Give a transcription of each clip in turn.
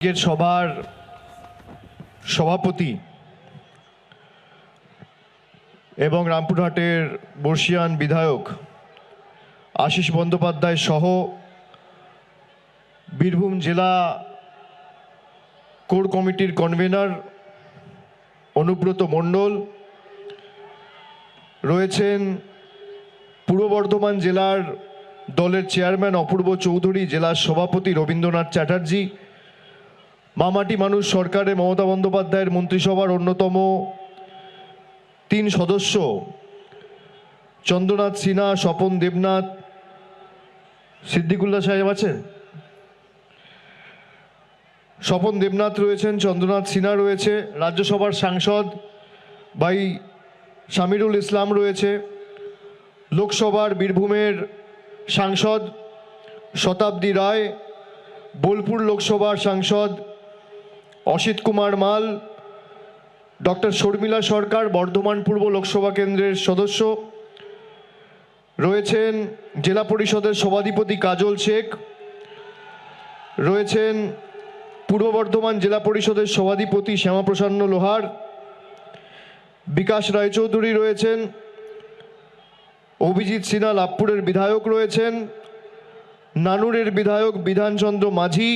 সভার সভাপতি এবং রামপুরহাটের বর্ষিয়ান বিধায়ক আশিস বন্দ্যোপাধ্যায় সহ বীরভূম জেলা কোর কমিটির কনভেনর অনুব্রত মণ্ডল রয়েছেন, পূর্ব বর্ধমান জেলার দলের চেয়ারম্যান অপূর্ব চৌধুরী, জেলার সভাপতি রবীন্দ্রনাথ চ্যাটার্জি, মামাটি মানুষ সরকারে মমতা বন্দ্যোপাধ্যায়ের মন্ত্রিসভার অন্যতম 3 সদস্য চন্দ্রনাথ সিনহা, স্বপন দেবনাথ, সিদ্দিকুল্লাহ সাহেব আছেন, স্বপন দেবনাথ রয়েছেন, চন্দ্রনাথ সিনহা রয়েছে, রাজ্যসভার সাংসদ ভাই শামিরুল ইসলাম রয়েছে, লোকসভার বীরভূমের সাংসদ শতাব্দী রায়, বোলপুর লোকসভার সাংসদ অসিত কুমার মাল, ডক্টর শর্মিলা সরকার বর্ধমান পূর্ব লোকসভা কেন্দ্রের সদস্য রয়েছেন, জেলা পরিষদের সভাধিপতি কাজল শেখ রয়েছেন, পূর্ব বর্ধমান জেলা পরিষদের সভাধিপতি শ্যামাপ্রসন্ন লোহার, বিকাশ রায়চৌধুরী রয়েছেন, অভিজিৎ সিনহা লাভপুরের বিধায়ক রয়েছেন, নানুরের বিধায়ক বিধানচন্দ্র মাঝি,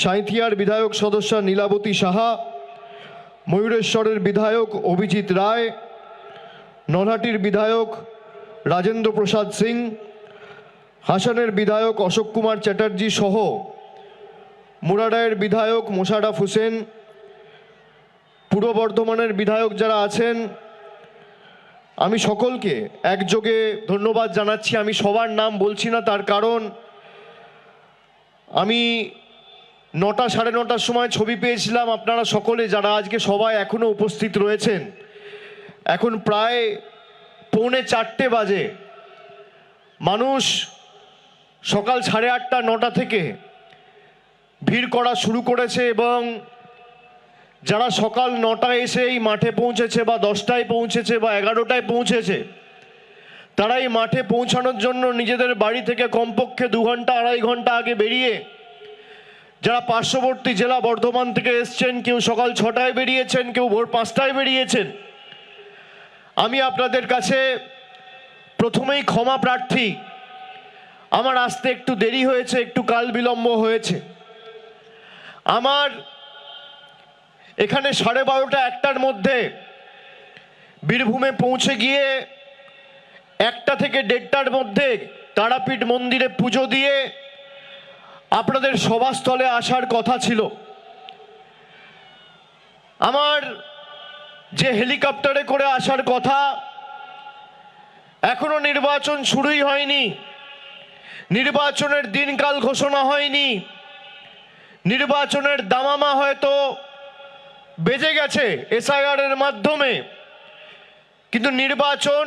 সাঁইথিয়ার বিধায়ক সদস্যা নীলাবতী সাহা, ময়ূরেশ্বরের বিধায়ক অভিজিৎ রায়, নলহাটির বিধায়ক রাজেন্দ্র প্রসাদ সিং, হাসানের বিধায়ক অশোক কুমার চ্যাটার্জি সহ মুরাডায়ের বিধায়ক মোশাররফ হোসেন, পূর্ব বর্ধমানের বিধায়ক যারা আছেন, আমি সকলকে একযোগে ধন্যবাদ জানাচ্ছি। আমি সবার নাম বলছি না, তার কারণ আমি 9টা সাড়ে 9টার সময় ছবি পেয়েছিলাম। আপনারা সকলে যারা আজকে সবাই এখনও উপস্থিত রয়েছেন, এখন প্রায় 3:45 বাজে। মানুষ সকাল 8:30 9টা থেকে ভিড় করা শুরু করেছে এবং যারা সকাল 9টায় এসে এই মাঠে পৌঁছেছে বা 10টায় পৌঁছেছে বা 11টায় পৌঁছেছে, তারা এই মাঠে পৌঁছানোর জন্য নিজেদের বাড়ি থেকে কমপক্ষে 2 ঘন্টা 2.5 ঘন্টা আগে বেরিয়ে, যারা পার্শ্ববর্তী জেলা বর্ধমান থেকে এসছেন, কেউ সকাল 6টায় বেরিয়েছেন, কেউ ভোর 5টায় বেরিয়েছেন। আমি আপনাদের কাছে প্রথমেই ক্ষমা প্রার্থী, আমার আসতে একটু দেরি হয়েছে, একটু কাল বিলম্ব হয়েছে। আমার এখানে 12:30 1টার মধ্যে বীরভূমে পৌঁছে গিয়ে 1টা থেকে 1:30টার মধ্যে তারাপীঠ মন্দিরে পুজো দিয়ে আপনাদের সভাস্থলে আসার কথা ছিল। আমার যে হেলিকপ্টারে করে আসার কথা, এখনো নির্বাচন শুরুই হয়নি, নির্বাচনের দিনকাল ঘোষণা হয়নি, নির্বাচনের দামামা হয়তো বেজে গেছে এসআইআর এর মাধ্যমে, কিন্তু নির্বাচন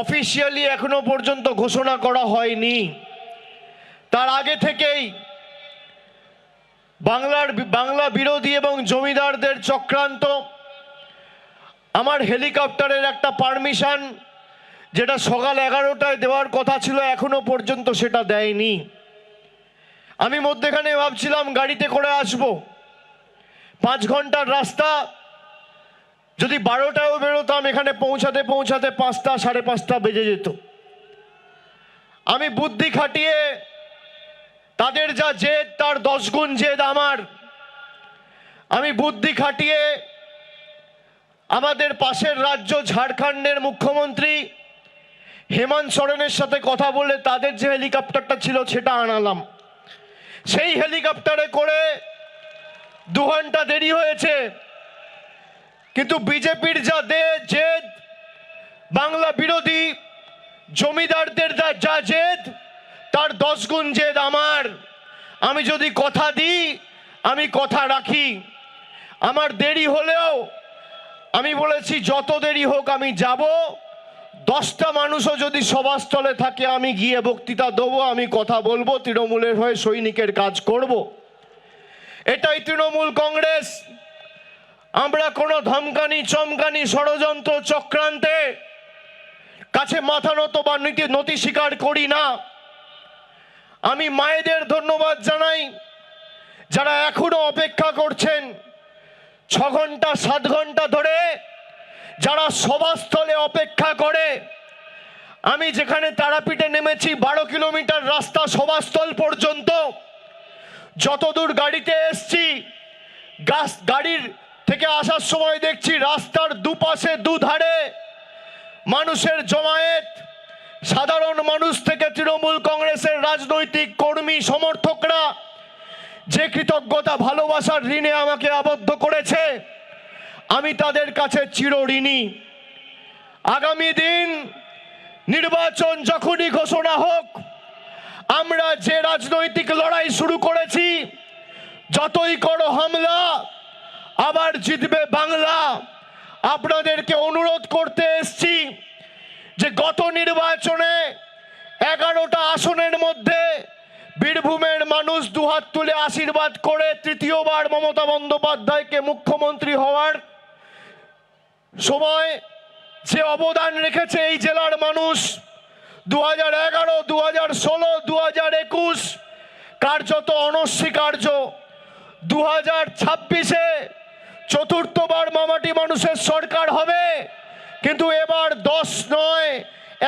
অফিসিয়ালি এখনো পর্যন্ত ঘোষণা করা হয়নি। তার আগে থেকেই বাংলা বিরোধী এবং জমিদারদের চক্রান্ত, আমার হেলিকপ্টারের একটা পারমিশন যেটা সকাল 11টায় দেওয়ার কথা ছিল, এখনো পর্যন্ত সেটা দেয়নি। আমি মধ্যেখানে ভাবছিলাম গাড়িতে করে আসব, 5 ঘন্টার রাস্তা, যদি 12টায়ও বেরোতাম এখানে পৌঁছাতে পৌঁছাতে 5টা 5:30 বেজে যেত। আমি বুদ্ধি খাটিয়ে, তাদের যা জেদ তার 10 গুণ জেদ আমার, আমি বুদ্ধি খাটিয়ে আমাদের পাশের রাজ্য ঝাড়খণ্ডের মুখ্যমন্ত্রী হেমন্ত সোরেনের সাথে কথা বলে তাদের যে হেলিকপ্টারটা ছিল সেটা আনালাম। সেই হেলিকপ্টারে করে 2 ঘন্টা দেরি হয়েছে, কিন্তু বিজেপির যা জেদ, বাংলা বিরোধী জমিদারদের যা জেদ তার 10 গুণ জেদ আমার। আমি যদি কথা দিই আমি কথা রাখি। আমার দেরি হলেও আমি বলেছি যত দেরি হোক আমি যাব, 10টা মানুষও যদি সভাস্থলে থাকে আমি গিয়ে বক্তৃতা দেবো, আমি কথা বলবো, তৃণমূলের হয়ে সৈনিকের কাজ করব। এটাই তৃণমূল কংগ্রেস। আমরা কোনো ধমকানি চমকানি ষড়যন্ত্র চক্রান্তে কাছে মাথা নত বা নতি স্বীকার করি না। আমি মায়েদের ধন্যবাদ জানাই যারা এখনো অপেক্ষা করছেন 6 ঘন্টা 7 ঘন্টা ধরে যারা সভাস্থলে অপেক্ষা করে, আমি যেখানে তারাপীঠে নেমেছি 12 কিলোমিটার রাস্তা সভাস্থল পর্যন্ত, যতদূর গাড়িতে এসছি গাড়ির থেকে আসার সময় দেখছি রাস্তার দুপাশে দুধারে মানুষের জমায়েত। সাধারণ মানুষ থেকে তৃণমূল কংগ্রেসের রাজনৈতিক কর্মী সমর্থকরা যে কৃতজ্ঞতা ভালোবাসার ঋণে আমাকে আবদ্ধ করেছে, আমি তাদের কাছে চিরঋণী। আগামী দিন নির্বাচন যখনই ঘোষণা হোক, আমরা যে রাজনৈতিক লড়াই শুরু করেছি, যতই করো হামলা আবার জিতবে বাংলা, আপনাদেরকে অনুরোধ করতে এসছি যে গত নির্বাচনে 11টা আসনের মধ্যে বীরভূমের মানুষ দুহাত তুলে আশীর্বাদ করে তৃতীয়বার মমতা বন্দ্যোপাধ্যায়কে মুখ্যমন্ত্রী হওয়ার সময় যে অবদান রেখেছে এই জেলার মানুষ, 2011, 2016, 2021 কার্যত অনস্বীকার্য। 2026-এ চতুর্থবার মামাটি মানুষের সরকার হবে, কিন্তু এবার 10 নয়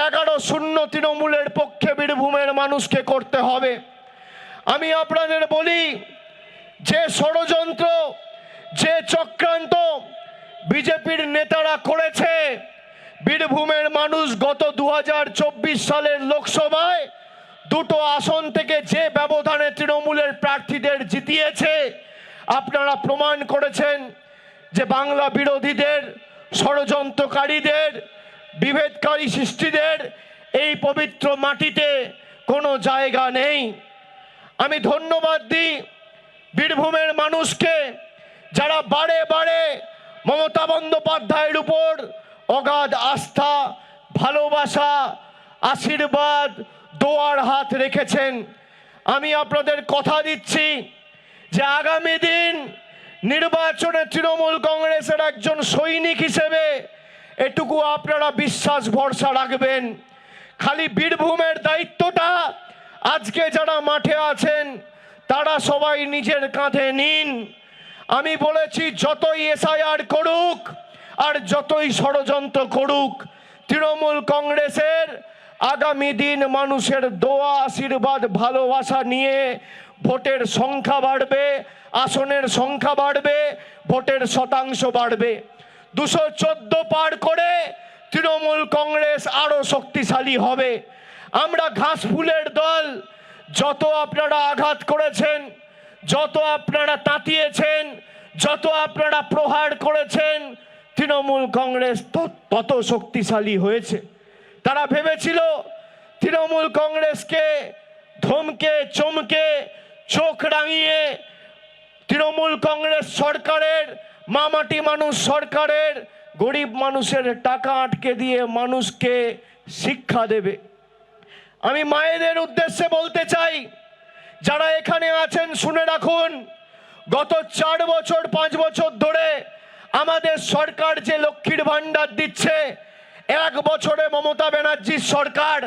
11-0 তৃণমূলের পক্ষে বীরভূমের মানুষকে করতে হবে। আমি আপনাদের বলি, যে ষড়যন্ত্র যে চক্রান্ত বিজেপির নেতারা করেছে, বীরভূমের মানুষ গত 2024 সালের লোকসভায় 2টো আসন থেকে যে ব্যবধানে তৃণমূলের প্রার্থীদের জিতিয়েছে, আপনারা প্রমাণ করেছেন যে বাংলা বিরোধীদের, ষড়যন্ত্রকারীদের, বিভেদকারী সৃষ্টিদের এই পবিত্র মাটিতে কোনো জায়গা নেই। আমি ধন্যবাদ দিই বীরভূমের মানুষকে, যারা বারে বারে মমতা বন্দ্যোপাধ্যায়ের উপর অগাধ আস্থা, ভালোবাসা, আশীর্বাদ, দোয়ার হাত রেখেছেন। আমি আপনাদের কথা দিচ্ছি যে আগামী দিন নির্বাচনে তৃণমূল কংগ্রেসের একজন সৈনিক হিসেবে এটুকু আপনারা বিশ্বাস ভরসা রাখবেন, খালি বীরভূমের দায়িত্বটা আজকে যারা মাঠে আছেন তারা সবাই নিজের কাঁধে নিন। আমি বলেছি, যতই এসআইআর করুক আর যতই ষড়যন্ত্র করুক, তৃণমূল কংগ্রেসের আগামী দিন মানুষের দোয়া, আশীর্বাদ, ভালোবাসা নিয়ে ভোটের সংখ্যা বাড়বে, আসনের সংখ্যা বাড়বে, ভোটের শতাংশ বাড়বে। 214 পার করে তৃণমূল কংগ্রেস আরো শক্তিশালী হবে। আমরা ঘাস ফুলের দল, যত আপনারা আঘাত করেছেন, যত আপনারা তাতিয়েছেন, যত আপনারা প্রহার করেছেন, তৃণমূল কংগ্রেস তত শক্তিশালী হয়েছে। তারা ভেবেছিল তৃণমূল কংগ্রেসকে ধমকে চমকে চোখ রাঙিয়ে তৃণমূল কংগ্রেস সরকারের, মামাটি মানুষ সরকারের গরিব মানুষের টাকা আটকে দিয়ে মানুষকে শিক্ষা দেবে। আমি মায়েদের উদ্দেশ্যে বলতে চাই, যারা এখানে আছেন শুনে রাখুন, গত 4 বছর 5 বছর ধরে আমাদের সরকার যে লক্ষ্মীর ভাণ্ডার দিচ্ছে, 1 বছরে মমতা ব্যানার্জির সরকার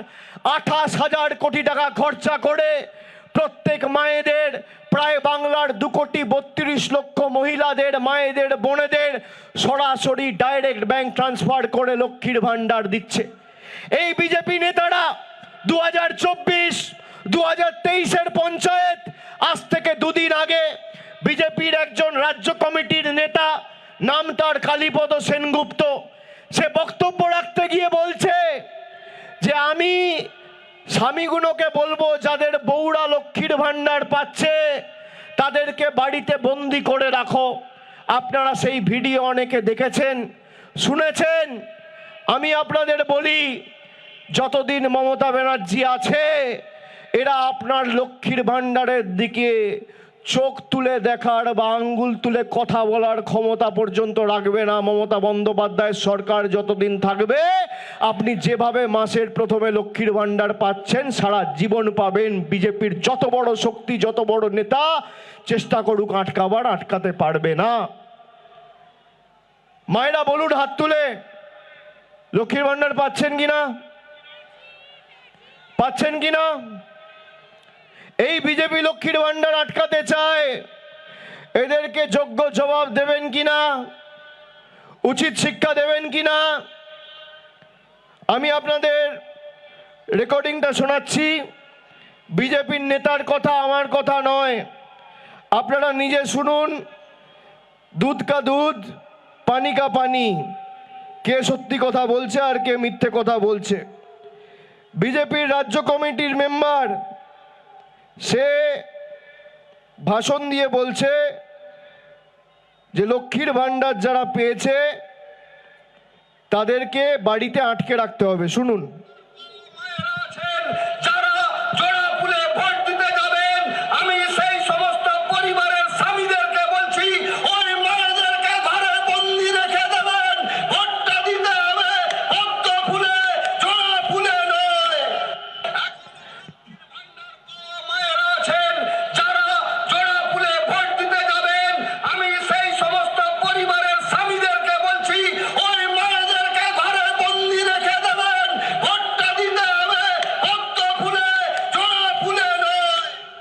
28,000 কোটি টাকা খরচা করে প্রত্যেক মায়েদের, প্রায় বাংলার 2,32,00,000 মহিলাদের, মায়েদের, বোনেদের সরাসরি ডাইরেক্ট ব্যাংক ট্রান্সফার করে লক্ষ্মীর ভাণ্ডার দিচ্ছে। এই বিজেপি নেতারা 2024, 2023-এর পঞ্চায়েত, আজ থেকে 2 দিন আগে বিজেপির একজন রাজ্য কমিটির নেতা, নাম তার কালীপদ সেনগুপ্ত, সে বক্তব্য রাখতে গিয়ে বলছে যে আমি স্বামীগুলোকে বলবো, যাদের বউরা লক্ষ্মীর ভাণ্ডার পাচ্ছে তাদেরকে বাড়িতে বন্দি করে রাখো। আপনারা সেই ভিডিও অনেকে দেখেছেন, শুনেছেন। আমি আপনাদের বলি, যতদিন মমতা ব্যানার্জি আছে, এরা আপনার লক্ষ্মীর ভাণ্ডারের দিকে চোখ তুলে দেখার বা আঙ্গুল তুলে কথা বলার ক্ষমতা পর্যন্ত রাখবে না। মমতা বন্দ্যোপাধ্যায়ের সরকার যতদিন থাকবে, আপনি যেভাবে মাসের প্রথমে লক্ষ্মীর ভাণ্ডার পাচ্ছেন সারা জীবন পাবেন। বিজেপির যত বড় শক্তি, যত বড় নেতা চেষ্টা করুক আটকাবার, আটকাতে পারবে না। মায়েরা বলুন হাত তুলে, লক্ষ্মীর ভাণ্ডার পাচ্ছেন কিনা? পাচ্ছেন কিনা? এই বিজেপি লক্ষ্মীর ভাণ্ডার আটকাতে চায়। এদেরকে যোগ্য জবাব দেবেন কিনা, উচিত শিক্ষা দেবেন কিনা। আমি আপনাদের রেকর্ডিংটা শোনাচ্ছি। বিজেপির নেতার কথা, আমার কথা নয়, আপনারা নিজে শুনুন। দুধ কা দুধ, পানি কা পানি, কে সত্যি কথা বলছে আর কে মিথ্যে কথা বলছে। বিজেপির রাজ্য কমিটির মেম্বার, সে ভাষণ দিয়ে বলছে যে লক্ষ্মীর ভাণ্ডার যারা পেয়েছে তাদেরকে বাড়িতে আটকে রাখতে হবে। শুনুন।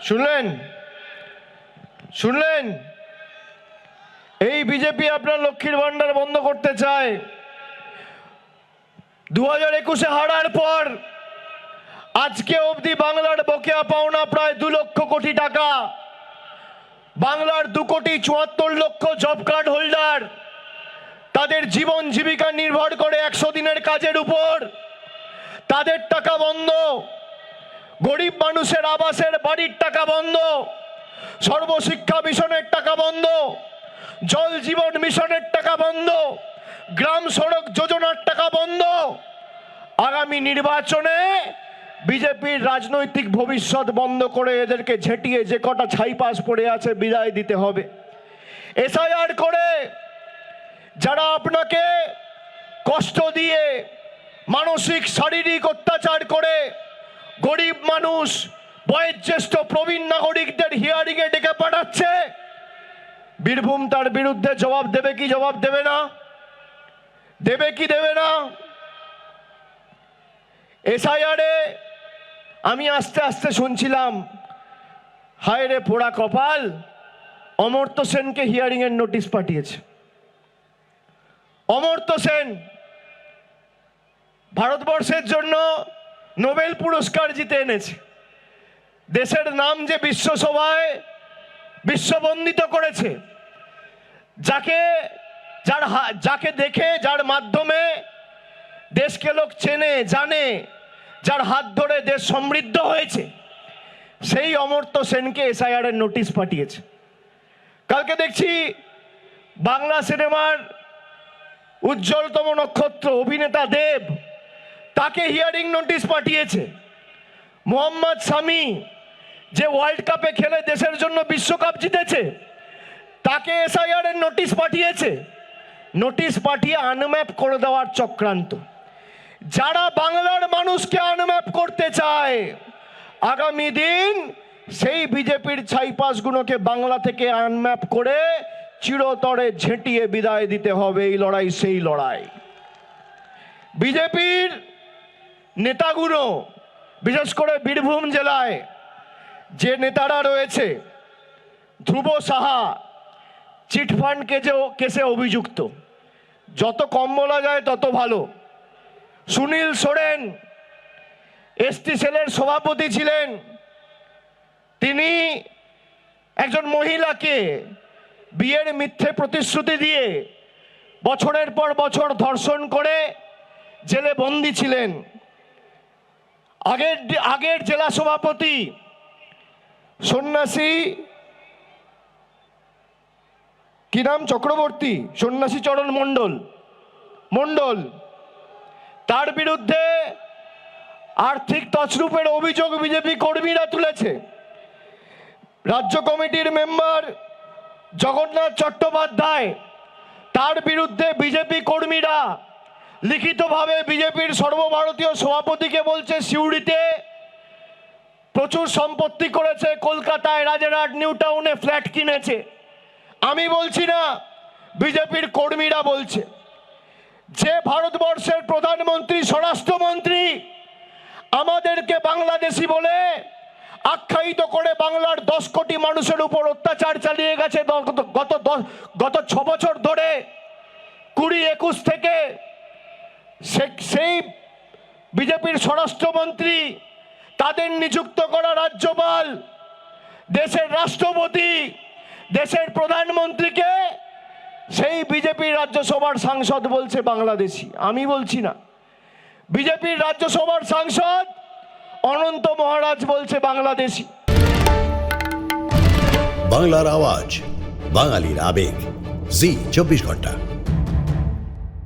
শুনলেন? শুনলেন? এই বিজেপি আপনার লক্ষ্মীর ভান্ডার বন্ধ করতে চায়। 2021-এ হারার পর আজকে অবধি বাংলার বকেয়া পাওনা প্রায় 2 লক্ষ কোটি টাকা। বাংলার 2,74,00,000 জব কার্ড হোল্ডার, তাদের জীবন জীবিকা নির্ভর করে 100 দিনের কাজের উপর। তাদের টাকা বন্ধ। গরিব মানুষের আবাসের বাড়ির টাকা বন্ধ, সর্বশিক্ষা মিশনের টাকা বন্ধ, জল জীবন মিশনের টাকা বন্ধ, গ্রাম সড়ক যোজনার টাকা বন্ধ। আগামী নির্বাচনে বিজেপির রাজনৈতিক ভবিষ্যৎ বন্ধ করে এদেরকে ঝেঁটিয়ে যে কটা ছাইপাস পড়ে আছে বিদায় দিতে হবে। এসআইআর করে যারা আপনাকে কষ্ট দিয়ে, মানসিক শারীরিক অত্যাচার করে গরিব মানুষ, বয়োজ্যেষ্ঠ প্রবীণ নাগরিকদের হিয়ারিংয়ে ডেকে পাঠাচ্ছে, বীরভূম তার বিরুদ্ধে জবাব দেবে কি জবাব দেবে না? দেবে কি দেবে না? এসআইআরে আমি আস্তে আস্তে শুনছিলাম, হায় রে পোড়া কপাল, অমর্ত্য সেনকে হিয়ারিংয়ের নোটিশ পাঠিয়েছে। অমর্ত্য সেন ভারতবর্ষের জন্য নোবেল পুরস্কার জিতে এনেছে। দেশের নাম যে বিশ্বসভায় বিশ্ববন্দিত করেছে, যাকে দেখে, যার মাধ্যমে দেশকে লোক চেনে জানে, যার হাত ধরে দেশ সমৃদ্ধ হয়েছে, সেই অমর্ত্য সেনকে এসআইআর এর নোটিশ পাঠিয়েছে। কালকে দেখছি বাংলা সিনেমার উজ্জ্বলতম নক্ষত্র অভিনেতা দেব, তাকে হিয়ারিং নোটিশ পাঠিয়েছে। মোহাম্মদ শামি, যে ওয়ার্ল্ড কাপে খেলে দেশের জন্য বিশ্বকাপ জিতেছে, তাকে এসআইআর এর নোটিশ পাঠিয়েছে। নোটিশ পাঠিয়ে আনম্যাপ করে দেওয়ার চক্রান্ত। যারা বাংলার মানুষকে আনম্যাপ করতে চায়, আগামী দিন সেই বিজেপির ছাইপাসগুলোকে বাংলা থেকে আনম্যাপ করে চিরতরে ঝেঁটিয়ে বিদায় দিতে হবে। এই লড়াই সেই লড়াই। বিজেপির নেতাগুলো, বিশেষ করে বীরভূম জেলায় যে নেতারা রয়েছে, ধ্রুব সাহা চিটফান্ড কেসে অভিযুক্ত, যত কম বলা যায় তত ভালো। সুনীল সোরেন এসটি সেলের সভাপতি ছিলেন, তিনি একজন মহিলাকে বিয়ের মিথ্যে প্রতিশ্রুতি দিয়ে বছরের পর বছর ধর্ষণ করে জেলে বন্দী ছিলেন। আগের জেলা সভাপতি সন্ন্যাসী, কি নাম, চক্রবর্তী, সন্ন্যাসী চরণ মণ্ডল, তার বিরুদ্ধে আর্থিক তছরূপের অভিযোগ বিজেপি কর্মীরা তুলেছে। রাজ্য কমিটির মেম্বার জগন্নাথ চট্টোপাধ্যায়, তার বিরুদ্ধে বিজেপি কর্মীরা লিখিতভাবে বিজেপির সর্বভারতীয় সভাপতিকে বলছে সিউড়িতে প্রচুর সম্পত্তি করেছে, কলকাতায় রাজারহাট নিউ টাউনে ফ্ল্যাট কিনেছে। আমি বলছি না, বিজেপির কর্মীরা বলছে। যে ভারতবর্ষের প্রধানমন্ত্রী, স্বরাষ্ট্রমন্ত্রী আমাদেরকে বাংলাদেশি বলে আখ্যায়িত করে বাংলার 10 কোটি মানুষের উপর অত্যাচার চালিয়ে গেছে গত 6 বছর ধরে। 20-21 থেকে সেই বিজেপির স্বরাষ্ট্রমন্ত্রী, তাদের নিযুক্ত করা রাজ্যপাল, দেশের রাষ্ট্রপতি, দেশের প্রধানমন্ত্রীকে সেই বিজেপির রাজ্যসভার সাংসদ বলছে বাংলাদেশি। আমি বলছি না, বিজেপির রাজ্যসভার সাংসদ অনন্ত মহারাজ বলছে বাংলাদেশি। বাংলার আওয়াজ, বাঙালির আবেগ, জি 24 ঘন্টা।